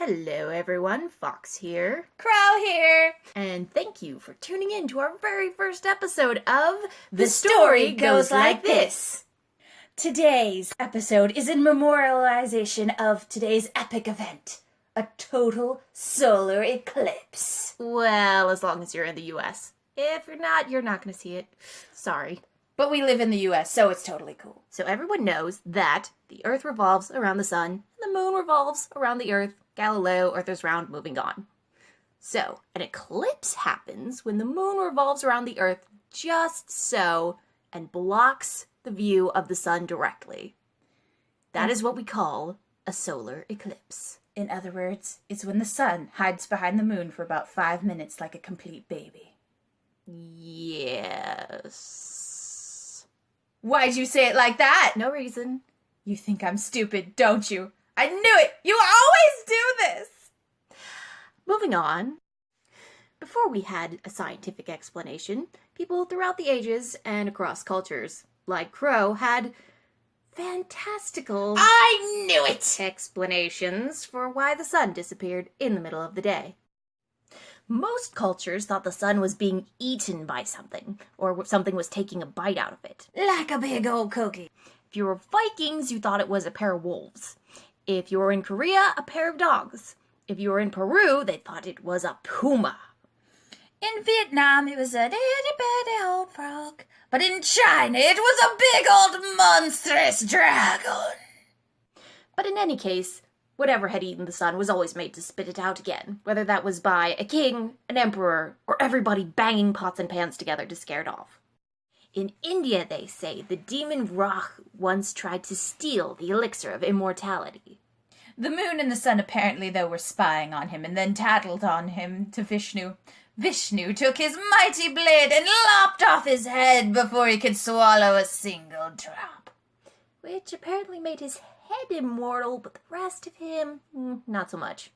Hello everyone, Fox here. Crow here. And thank you for tuning in to our very first episode of The Story Goes Like This. Today's episode is in memorialization of today's epic event, a total solar eclipse. Well, as long as you're in the US. If you're not going to see it. Sorry. But we live in the US, so it's totally cool. So everyone knows that the Earth revolves around the sun, and the moon revolves around the Earth. Galileo, Earth is round, moving on. So, an eclipse happens when the moon revolves around the Earth just so and blocks the view of the sun directly. That is what we call a solar eclipse. In other words, it's when the sun hides behind the moon for about 5 minutes like a complete baby. Yes. Why'd you say it like that? No reason. You think I'm stupid, don't you? I knew it! You always do this! Moving on. Before we had a scientific explanation, people throughout the ages and across cultures, like Crow, had fantastical... I knew it! ...explanations for why the sun disappeared in the middle of the day. Most cultures thought the sun was being eaten by something, or something was taking a bite out of it. Like a big old cookie. If you were Vikings, you thought it was a pair of wolves. If you were in Korea, a pair of dogs. If you were in Peru, they thought it was a puma. In Vietnam, it was a itty-bitty old frog. But in China, it was a big old monstrous dragon. But in any case, whatever had eaten the sun was always made to spit it out again, whether that was by a king, an emperor, or everybody banging pots and pans together to scare it off. In India, they say, the demon Ra once tried to steal the elixir of immortality. The moon and the sun apparently, though, were spying on him and then tattled on him to Vishnu. Vishnu took his mighty blade and lopped off his head before he could swallow a single drop. Which apparently made his head immortal, but the rest of him, not so much.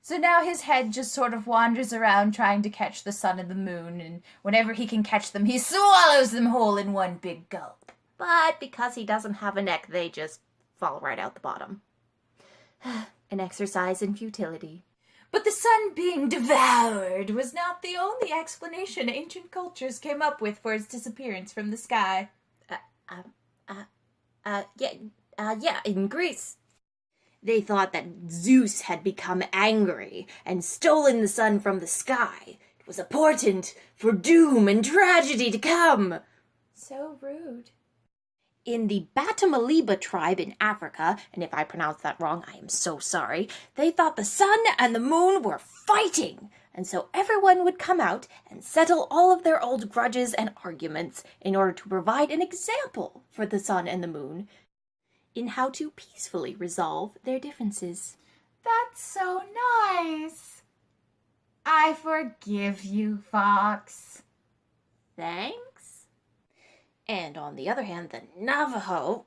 So now his head just sort of wanders around trying to catch the sun and the moon, and whenever he can catch them, he swallows them whole in one big gulp. But because he doesn't have a neck, they just fall right out the bottom. An exercise in futility. But the sun being devoured was not the only explanation ancient cultures came up with for its disappearance from the sky. Yeah, in Greece. They thought that Zeus had become angry and stolen the sun from the sky. It was a portent for doom and tragedy to come. So rude. In the Batamaliba tribe in Africa, and if I pronounce that wrong, I am so sorry, they thought the sun and the moon were fighting. And so everyone would come out and settle all of their old grudges and arguments in order to provide an example for the sun and the moon in how to peacefully resolve their differences. That's so nice. I forgive you, Fox. Thanks. And on the other hand, the Navajo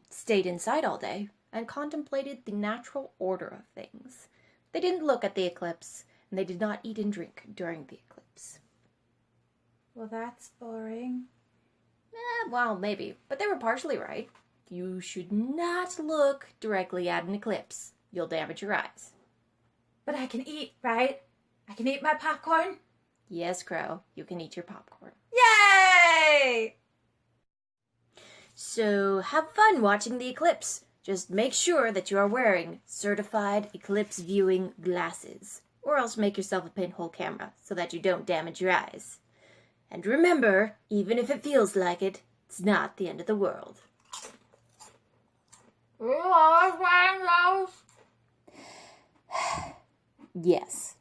stayed inside all day and contemplated the natural order of things. They didn't look at the eclipse, and they did not eat and drink during the eclipse. Well, that's boring. Well, maybe, but they were partially right. You should not look directly at an eclipse. You'll damage your eyes. But I can eat, right? I can eat my popcorn? Yes, Crow, you can eat your popcorn. Yay! So have fun watching the eclipse. Just make sure that you are wearing certified eclipse viewing glasses, or else make yourself a pinhole camera so that you don't damage your eyes. And remember, even if it feels like it, it's not the end of the world. You always wearing those? Yes.